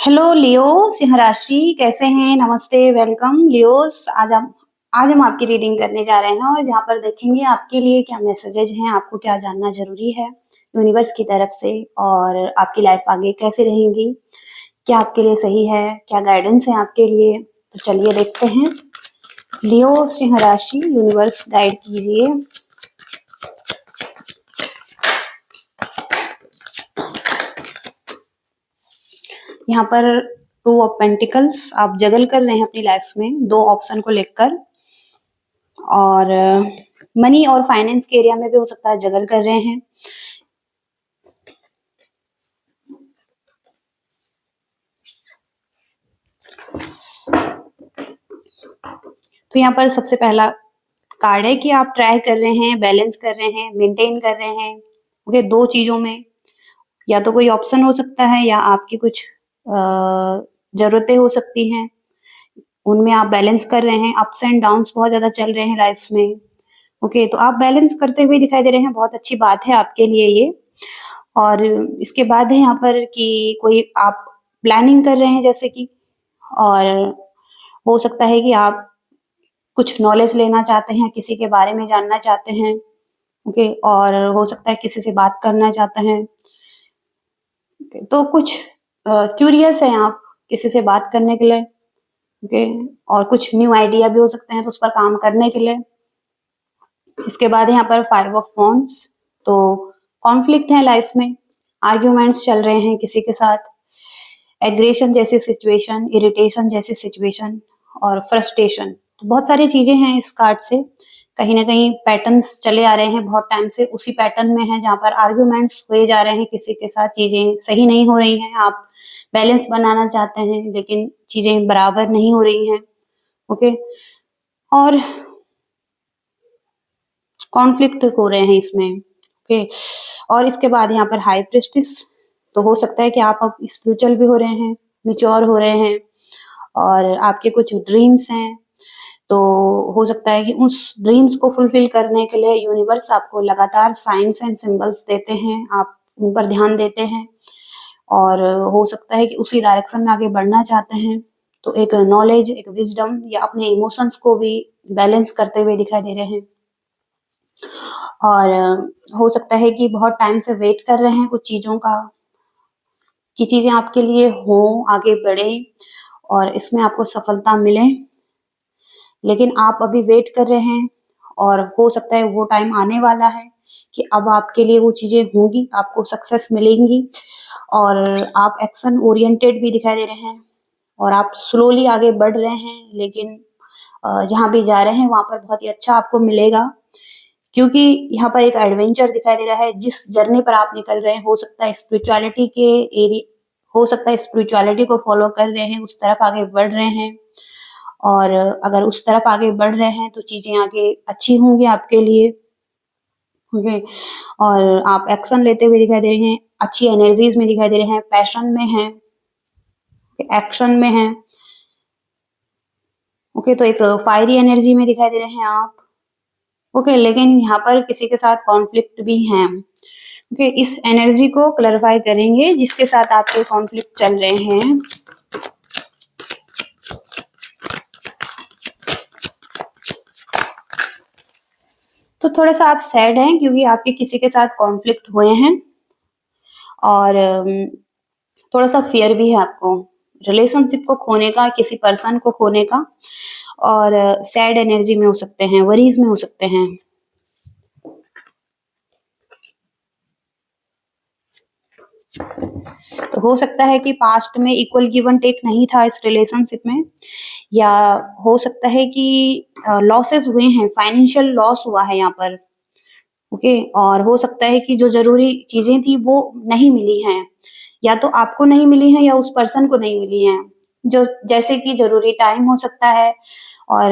Hello लियो सिंह राशि कैसे हैं। नमस्ते, वेलकम लियोस। आज हम आपकी रीडिंग करने जा रहे हैं और यहाँ पर देखेंगे आपके लिए क्या मैसेजेज हैं, आपको क्या जानना जरूरी है यूनिवर्स की तरफ से, और आपकी लाइफ आगे कैसे रहेगी, क्या आपके लिए सही है, क्या गाइडेंस है आपके लिए। तो चलिए देखते हैं। लियो सिंह राशि यूनिवर्स गाइड कीजिए। यहाँ पर टू ऑफ पेंटिकल्स, आप जगल कर रहे हैं अपनी लाइफ में दो ऑप्शन को लेकर, और मनी और फाइनेंस के एरिया में भी हो सकता है जगल कर रहे हैं। तो यहाँ पर सबसे पहला कार्ड है कि आप ट्राई कर रहे हैं, बैलेंस कर रहे हैं, मेंटेन कर रहे हैं। ओके, दो चीजों में या तो कोई ऑप्शन हो सकता है या आपकी कुछ जरूरतें हो सकती हैं, उनमें आप बैलेंस कर रहे हैं। अप्स एंड डाउन्स बहुत ज्यादा चल रहे हैं लाइफ में। ओके, तो आप बैलेंस करते हुए दिखाई दे रहे हैं, बहुत अच्छी बात है आपके लिए ये। और इसके बाद है यहाँ पर कि कोई आप प्लानिंग कर रहे हैं जैसे कि, और हो सकता है कि आप कुछ नॉलेज लेना चाहते हैं, किसी के बारे में जानना चाहते हैं। ओके, और हो सकता है किसी से बात करना चाहते हैं। तो कुछ क्यूरियस है आप किसी से बात करने के लिए। ओके, और कुछ न्यू आइडिया भी हो सकते हैं तो उस पर काम करने के लिए। इसके बाद यहाँ पर फाइव ऑफ वॉन्ड्स, तो कॉन्फ्लिक्ट है लाइफ में, आर्ग्यूमेंट्स चल रहे हैं किसी के साथ, एग्रेशन जैसी सिचुएशन, इरिटेशन जैसी सिचुएशन और फ्रस्ट्रेशन। तो बहुत सारी चीजें हैं इस कार्ड से। कहीं ना कहीं पैटर्न्स चले आ रहे हैं बहुत टाइम से, उसी पैटर्न में है जहाँ पर आर्ग्यूमेंट्स हुए जा रहे हैं किसी के साथ, चीजें सही नहीं हो रही हैं। आप बैलेंस बनाना चाहते हैं लेकिन चीजें बराबर नहीं हो रही हैं। ओके, और कॉन्फ्लिक्ट हो रहे हैं इसमें। ओके, और इसके बाद यहाँ पर हाई प्रिस्टिस, तो हो सकता है कि आप अब स्पिरिचुअल भी हो रहे हैं, मिच्योर हो रहे हैं, और आपके कुछ ड्रीम्स हैं। तो हो सकता है कि उस ड्रीम्स को फुलफिल करने के लिए यूनिवर्स आपको लगातार साइंस एंड सिंबल्स देते हैं, आप उन पर ध्यान देते हैं, और हो सकता है कि उसी डायरेक्शन में आगे बढ़ना चाहते हैं। तो एक नॉलेज, एक विजडम या अपने इमोशंस को भी बैलेंस करते हुए दिखाई दे रहे हैं। और हो सकता है कि बहुत टाइम से वेट कर रहे हैं कुछ चीजों का, कि चीजें आपके लिए हो, आगे बढ़े और इसमें आपको सफलता मिले, लेकिन आप अभी वेट कर रहे हैं। और हो सकता है वो टाइम आने वाला है कि अब आपके लिए वो चीजें होंगी, आपको सक्सेस मिलेंगी, और आप एक्शन ओरिएंटेड भी दिखाई दे रहे हैं, और आप स्लोली आगे बढ़ रहे हैं, लेकिन जहां भी जा रहे हैं वहां पर बहुत ही अच्छा आपको मिलेगा। क्योंकि यहाँ पर एक एडवेंचर दिखाई दे रहा है जिस जर्नी पर आप निकल रहे हैं। हो सकता है स्पिरिचुअलिटी के एरिया, हो सकता है स्पिरिचुअलिटी को फॉलो कर रहे हैं, उस तरफ आगे बढ़ रहे हैं, और अगर उस तरफ आगे बढ़ रहे हैं तो चीजें आगे अच्छी होंगी आपके लिए। ओके, और आप एक्शन लेते हुए दिखाई दे रहे हैं, अच्छी एनर्जीज में दिखाई दे रहे हैं, पैशन में हैं, एक्शन में हैं। ओके, तो एक फायरी एनर्जी में दिखाई दे रहे हैं आप। ओके, लेकिन यहाँ पर किसी के साथ कॉन्फ्लिक्ट भी है। ओके, इस एनर्जी को क्लैरिफाई करेंगे जिसके साथ आपके कॉन्फ्लिक्ट चल रहे हैं। तो थोड़ा सा आप सैड हैं क्योंकि आपके किसी के साथ कॉन्फ्लिक्ट हुए हैं, और थोड़ा सा फियर भी है आपको रिलेशनशिप को खोने का, किसी पर्सन को खोने का, और सैड एनर्जी में हो सकते हैं, वरीज में हो सकते हैं। तो हो सकता है कि पास्ट में इक्वल गिव एंड टेक नहीं था इस रिलेशनशिप में, या हो सकता है कि लॉसेस हुए हैं, फाइनेंशियल लॉस हुआ है यहाँ पर। ओके, और हो सकता है कि जो जरूरी चीजें थी वो नहीं मिली हैं, या तो आपको नहीं मिली हैं या उस पर्सन को नहीं मिली हैं। जो जैसे कि जरूरी टाइम हो सकता है, और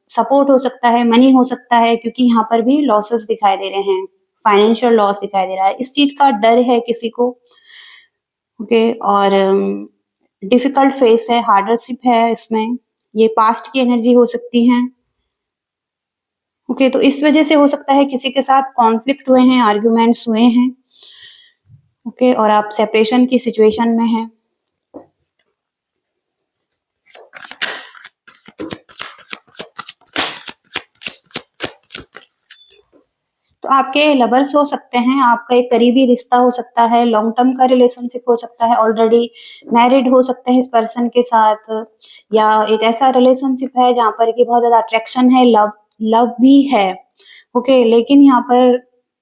सपोर्ट हो सकता है, मनी हो सकता है, क्योंकि यहाँ पर भी लॉसेस दिखाई दे रहे हैं, फाइनेंशियल लॉस दिखाई दे रहा है, इस चीज का डर है किसी को। ओके, और डिफिकल्ट फेस है, हार्डशिप है इसमें, ये पास्ट की एनर्जी हो सकती है। ओके, तो इस वजह से हो सकता है किसी के साथ कॉन्फ्लिक्ट हुए हैं, आर्ग्यूमेंट्स हुए हैं। ओके, और आप सेपरेशन की सिचुएशन में हैं। तो आपके लवर्स हो सकते हैं, आपका एक करीबी रिश्ता हो सकता है, लॉन्ग टर्म का रिलेशनशिप हो सकता है, ऑलरेडी मैरिड हो सकते हैं इस पर्सन के साथ, या एक ऐसा रिलेशनशिप है जहाँ पर कि बहुत ज़्यादा अट्रैक्शन है, लव लव भी है, ओके। लेकिन यहाँ पर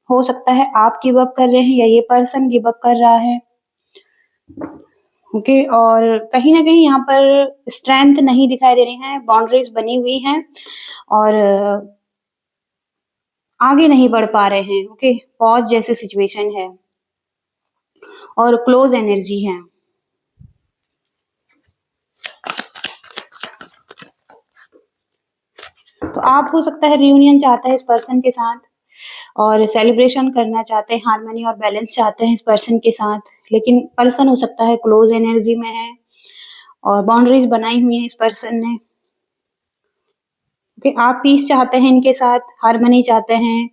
हो सकता है आप गिव अप कर रहे हैं या ये पर्सन गिव अप कर रहा है, ओके। और कहीं न कहीं यहाँ पर स्ट्रेंथ नहीं दिखाई दे रही है, बाउंड्रीज़ बनी हुई हैं और आगे नहीं बढ़ पा रहे हैं, ओके। पॉज़ जैसी सिचुएशन है और क्लोज़ एनर्जी है। तो आप हो सकता है रियूनियन चाहते हैं इस पर्सन के साथ और सेलिब्रेशन करना चाहते हैं, हार्मनी और बैलेंस चाहते हैं इस पर्सन के साथ, लेकिन पर्सन हो सकता है क्लोज़ एनर्जी में है और बाउंड्रीज़ बनाई हुई हैं इस पर्सन ने, ओके। आप पीस चाहते हैं इनके साथ, हार्मनी चाहते हैं,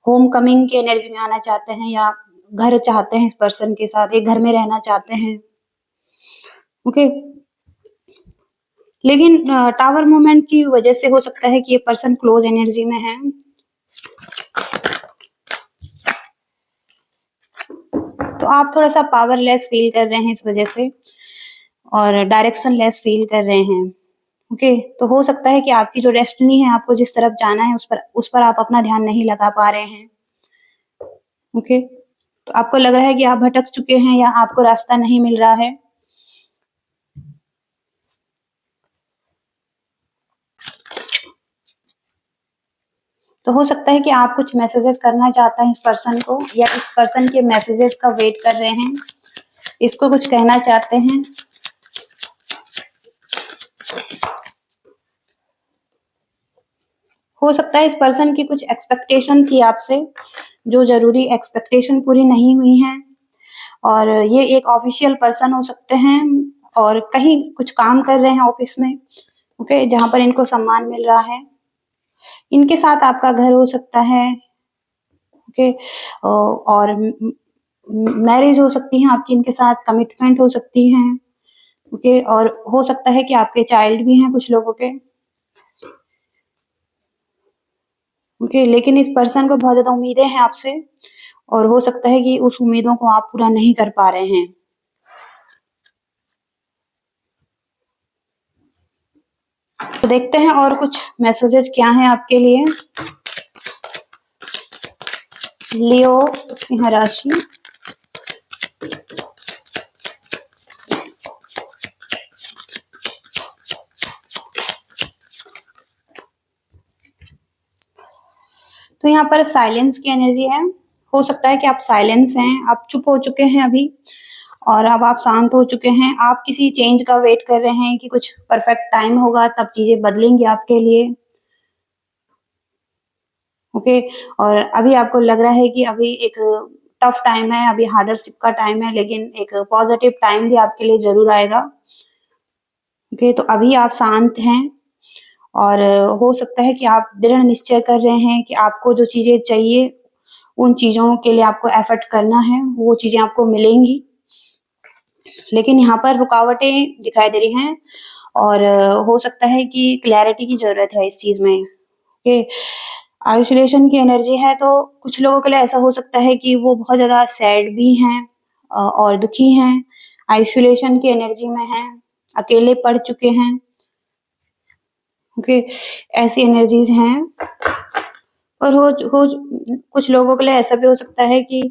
होम कमिंग की एनर्जी में आना चाहते हैं या घर चाहते हैं इस पर्सन के साथ, एक घर में रहना चाहते हैं, ओके। लेकिन टावर मूवमेंट की वजह से हो सकता है कि ये पर्सन क्लोज एनर्जी में है। तो आप थोड़ा-सा पावरलेस फील कर रहे हैं इस वजह से और डायरेक्शन लेस फील कर रहे हैं, ओके। तो हो सकता है कि आपकी जो डेस्टिनी है, आपको जिस तरफ जाना है उस पर आप अपना ध्यान नहीं लगा पा रहे हैं, ओके। तो आपको लग रहा है कि आप भटक चुके हैं या आपको रास्ता नहीं मिल रहा है। तो हो सकता है कि आप कुछ मैसेजेस करना चाहते हैं इस पर्सन को या इस पर्सन के मैसेजेस का वेट कर रहे हैं, इसको कुछ कहना चाहते हैं। हो सकता है इस पर्सन की कुछ एक्सपेक्टेशन थी आपसे, जो ज़रूरी एक्सपेक्टेशन पूरी नहीं हुई हैं और ये एक ऑफिशियल पर्सन हो सकते हैं और कहीं कुछ काम कर रहे हैं ऑफिस में, ओके, जहाँ पर इनको सम्मान मिल रहा है। इनके साथ आपका घर हो सकता है, ओके। और मैरिज हो सकती है आपकी इनके साथ, कमिटमेंट हो सकती हैं, ओके। और हो सकता है कि आपके चाइल्ड भी हैं कुछ लोगों के, ओके। लेकिन इस पर्सन को बहुत ज़्यादा उम्मीदें हैं आपसे और हो सकता है कि उस उम्मीदों को आप पूरा नहीं कर पा रहे हैं। तो देखते हैं और कुछ मैसेजेस क्या हैं आपके लिए। लियो सिंह राशि, तो यहाँ पर साइलेंस की एनर्जी है। हो सकता है कि आप साइलेंस हैं, आप चुप हो चुके हैं अभी और अब आप शांत हो चुके हैं। आप किसी चेंज का वेट कर रहे हैं कि कुछ परफेक्ट टाइम होगा तब चीजें बदलेंगी आपके लिए, ओके। और अभी आपको लग रहा है कि अभी एक टफ टाइम है, अभी हार्डशिप का टाइम है, लेकिन एक पॉजिटिव टाइम भी आपके लिए जरूर आएगा, ओके। तो अभी आप शांत हैं और हो सकता है कि आप दृढ़ निश्चय कर रहे हैं कि आपको जो चीजें चाहिए उन चीजों के लिए आपको एफर्ट करना है, वो चीजें आपको मिलेंगी। लेकिन यहाँ पर रुकावटें दिखाई दे रही हैं और हो सकता है कि क्लैरिटी की जरूरत है इस चीज में, कि आइसोलेशन की एनर्जी है। तो कुछ लोगों के लिए ऐसा हो सकता है कि वो बहुत ज्यादा सैड भी हैं और दुखी हैं, आइसोलेशन की एनर्जी में हैं, अकेले पड़ चुके हैं, ओके। ऐसी एनर्जीज हैं। और हो कुछ लोगों के लिए ऐसा भी हो सकता है कि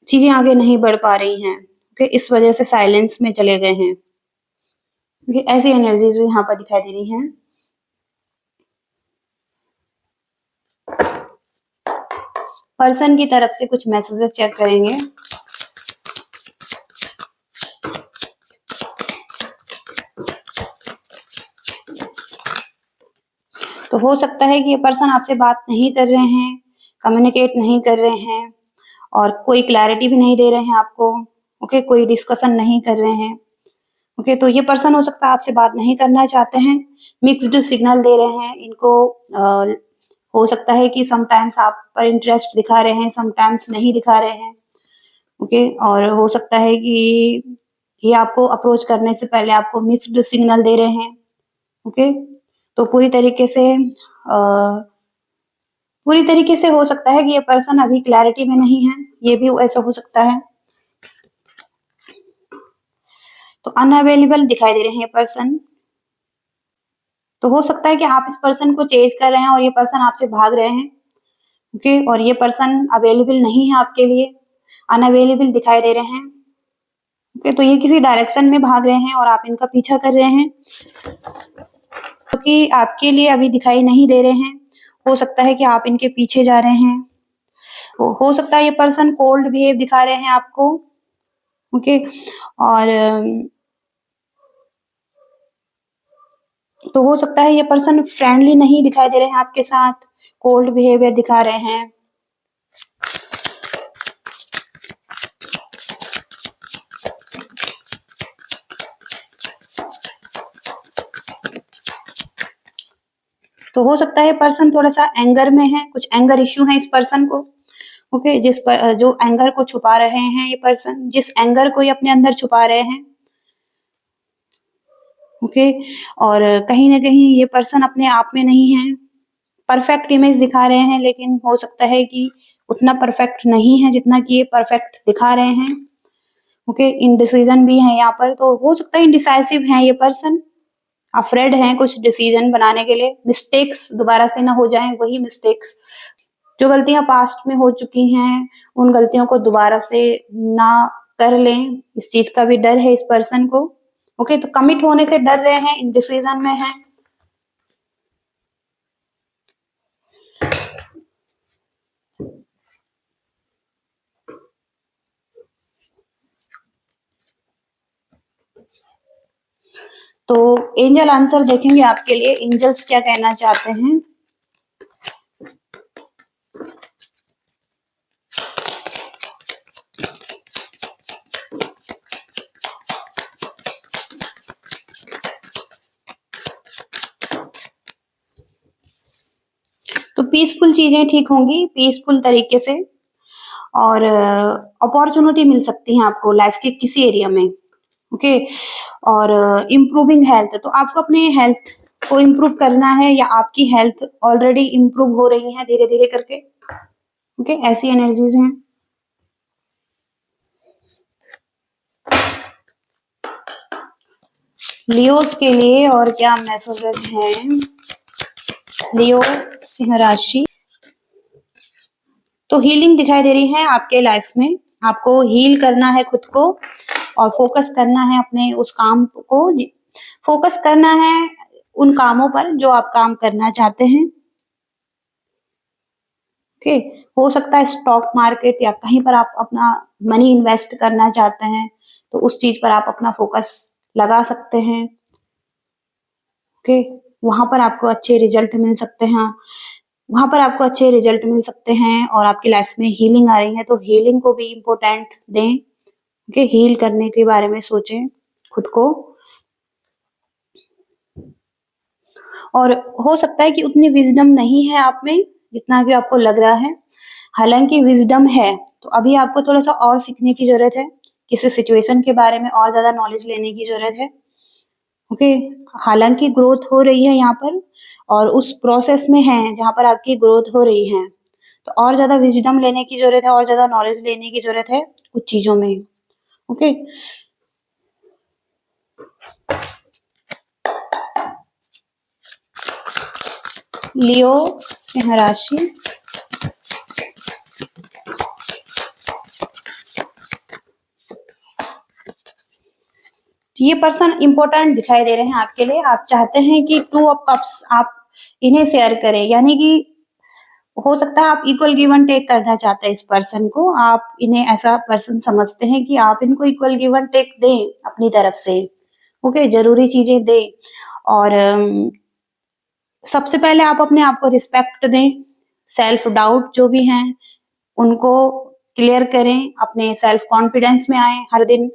चीजें आगे नहीं बढ़ पा रही हैं, ओके, इस वजह से साइलेंस में चले गए हैं, ओके। ऐसी एनर्जीज भी यहाँ पर दिखाई दे रही हैं। पर्सन की तरफ से कुछ मैसेजेस चेक करेंगे। तो हो सकता है कि ये पर्सन आपसे बात नहीं कर रहे हैं, कम्युनिकेट नहीं कर रहे हैं और कोई क्लैरिटी भी नहीं दे रहे हैं आपको, ओके, कोई डिस्कशन नहीं कर रहे हैं, ओके। तो ये पर्सन हो सकता है आपसे बात नहीं करना चाहते हैं, मिक्स्ड सिग्नल दे रहे हैं इनको। हो सकता है कि समटाइम्स आप पर इंटरेस्ट दिखा रहे हैं, समटाइम्स नहीं दिखा रहे हैं, ओके। और हो सकता है कि ये आपको अप्रोच करने से पहले आपको मिक्स्ड सिग्नल दे रहे हैं, ओके। तो पूरी तरीके से पूरी तरीके से हो सकता है कि ये पर्सन अभी क्लैरिटी में नहीं है, ये भी ऐसा हो सकता है। तो अनअवेलेबल दिखाई दे रहे हैं ये पर्सन। तो हो सकता है कि आप इस पर्सन को चेज कर रहे हैं और ये पर्सन आपसे भाग रहे हैं, ओके, और ये पर्सन अवेलेबल नहीं है आपके लिए, अनअवेलेबल दिखाई दे रहे हैं, ओके। तो ये किसी डायरेक्शन में भाग रहे हैं और आप इनका पीछा कर रहे हैं, क्योंकि आपके लिए अभी दिखाई नहीं दे रहे हैं। हो सकता है कि आप इनके पीछे जा रहे हैं। हो सकता है ये पर्सन कोल्ड बिहेव दिखा रहे हैं आपको, ओके। और तो हो सकता है ये पर्सन फ्रेंडली नहीं दिखाई दे रहे हैं आपके साथ, कोल्ड बिहेवियर दिखा रहे हैं। तो हो सकता है ये पर्सन थोड़ा सा एंगर में है, कुछ एंगर इश्यू है इस पर्सन को, ओके। जिस पर जो एंगर को छुपा रहे हैं ये पर्सन, जिस एंगर को ये अपने अंदर छुपा रहे हैं, ओके। और कहीं ना कहीं ये पर्सन अपने आप में नहीं है, परफेक्ट इमेज दिखा रहे हैं, लेकिन हो सकता है कि उतना परफेक्ट नहीं है जितना कि ये परफेक्ट दिखा रहे हैं, ओके। इनडिसीजन भी है यहाँ पर, तो हो सकता है इनडिसाइसिव है ये पर्सन, अफ्रेड हैं कुछ डिसीजन बनाने के लिए, मिस्टेक्स दोबारा से ना हो जाएं, वही मिस्टेक्स जो गलतियां पास्ट में हो चुकी हैं, उन गलतियों को दोबारा से ना कर लें, इस चीज का भी डर है इस पर्सन को, ओके। तो कमिट होने से डर रहे हैं, इनडिसीजन में है। तो एंजल आंसर देखेंगे आपके लिए, एंजल्स क्या कहना चाहते हैं। तो पीसफुल चीजें ठीक होंगी, पीसफुल तरीके से, और अपॉर्चुनिटी मिल सकती है आपको लाइफ के किसी एरिया में, ओके। और इम्प्रूविंग हेल्थ, तो आपको अपने हेल्थ को इम्प्रूव करना है, या आपकी हेल्थ ऑलरेडी इम्प्रूव हो रही है धीरे धीरे करके, ओके। ऐसी एनर्जीज हैं। लियोस के लिए और क्या मैसेजेस हैं, लियो सिंह राशि। तो हीलिंग दिखाई दे रही है आपके लाइफ में, आपको हील करना है खुद को, और फोकस करना है अपने उस काम को, फोकस करना है उन कामों पर जो आप काम करना चाहते हैं, ओके। हो सकता है स्टॉक मार्केट या कहीं पर आप अपना मनी इन्वेस्ट करना चाहते हैं, तो उस चीज पर आप अपना फोकस लगा सकते हैं, ओके। वहां पर आपको अच्छे रिजल्ट मिल सकते हैं, वहां पर आपको अच्छे रिजल्ट मिल सकते हैं, और आपकी लाइफ में हीलिंग आ रही है, तो हीलिंग को भी इम्पोर्टेंट दें, ओके। हील करने के बारे में सोचें खुद को। और हो सकता है कि उतनी विजडम नहीं है आप में जितना कि आपको लग रहा है, हालांकि विजडम है, तो अभी आपको थोड़ा सा और सीखने की जरूरत है, किसी सिचुएशन के बारे में और ज्यादा नॉलेज लेने की जरूरत है, ओके। हालांकि ग्रोथ हो रही है यहाँ पर, और उस प्रोसेस में है जहाँ पर आपकी ग्रोथ हो रही है, तो और ज्यादा विजडम लेने की जरूरत है, और ज्यादा नॉलेज लेने की जरूरत है कुछ चीजों में, ओके। लियो सिंह राशि। ये पर्सन इंपॉर्टेंट दिखाई दे रहे हैं आपके लिए, आप चाहते हैं कि 2 ऑफ कप्स आप इन्हें शेयर करें, यानी कि हो सकता है आप इक्वल गिव एंड टेक करना चाहते हैं इस पर्सन को, आप इन्हें ऐसा पर्सन समझते हैं कि आप इनको इक्वल गिव एंड टेक दें अपनी तरफ से, ओके। जरूरी चीजें दें, और सबसे पहले आप अपने आप को रिस्पेक्ट दें, सेल्फ डाउट जो भी हैं उनको क्लियर करें, अपने सेल्फ कॉन्फिडेंस में आए, हर दिन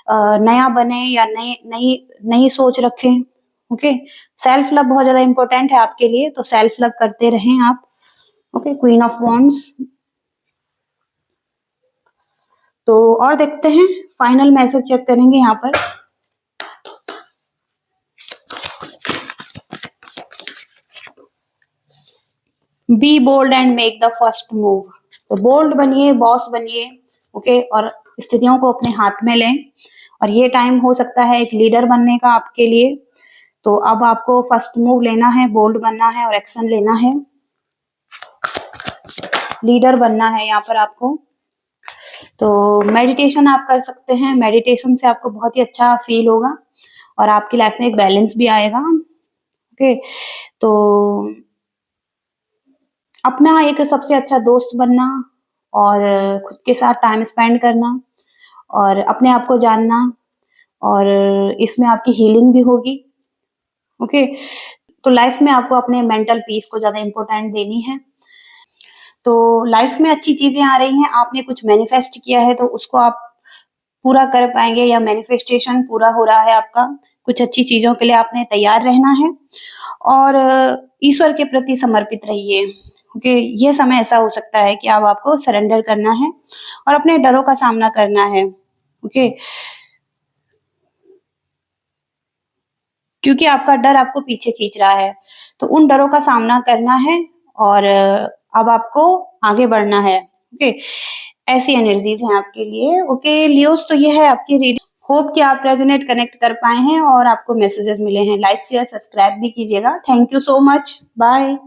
नया बने, या नई नई नई सोच रखें, ओके। सेल्फ लव बहुत ज्यादा इंपॉर्टेंट है आपके लिए, तो सेल्फ लव करते रहें आप, ओके। Queen of wands. तो और देखते हैं, फाइनल मैसेज चेक करेंगे यहाँ पर। Be bold and make the first move. तो बोल्ड बनिए, बॉस बनिए, ओके, और स्थितियों को अपने हाथ में लें। और ये टाइम हो सकता है एक लीडर बनने का आपके लिए। तो अब आपको फर्स्ट मूव लेना है, बोल्ड बनना है और एक्शन लेना है। लीडर बनना है यहाँ पर आपको। तो मेडिटेशन आप कर सकते हैं, मेडिटेशन से आपको बहुत ही अच्छा फील होगा और आपकी लाइफ में एक बैलेंस भी आएगा। ओके, तो अपना एक सबसे अच्छा दोस्त बनना और खुद के साथ टाइम स्पेंड करना और अपने आप को जानना, और इसमें आपकी हीलिंग भी होगी। ओके, तो लाइफ में आपको अपने मेंटल पीस को ज्यादा इंपॉर्टेंट देनी है। तो लाइफ में अच्छी चीजें आ रही हैं, आपने कुछ मैनिफेस्ट किया है तो उसको आप पूरा कर पाएंगे, या मैनिफेस्टेशन पूरा हो रहा है आपका। कुछ अच्छी चीजों के लिए आपने तैयार रहना है और ईश्वर के प्रति समर्पित रहिए। ओके, ये समय ऐसा हो सकता है कि अब आपको सरेंडर करना है और अपने डरों का सामना करना है। ओके, क्योंकि आपका डर आपको पीछे खींच रहा है, तो उन डरों का सामना करना है और अब आपको आगे बढ़ना है। ओके, ऐसी एनर्जीज हैं आपके लिए। ओके लियोस, तो ये है आपकी रीडिंग। होप कि आप रेजोनेट कनेक्ट कर पाए हैं और आपको मैसेजेस मिले हैं। लाइक शेयर सब्सक्राइब भी कीजिएगा। Thank you so much, bye.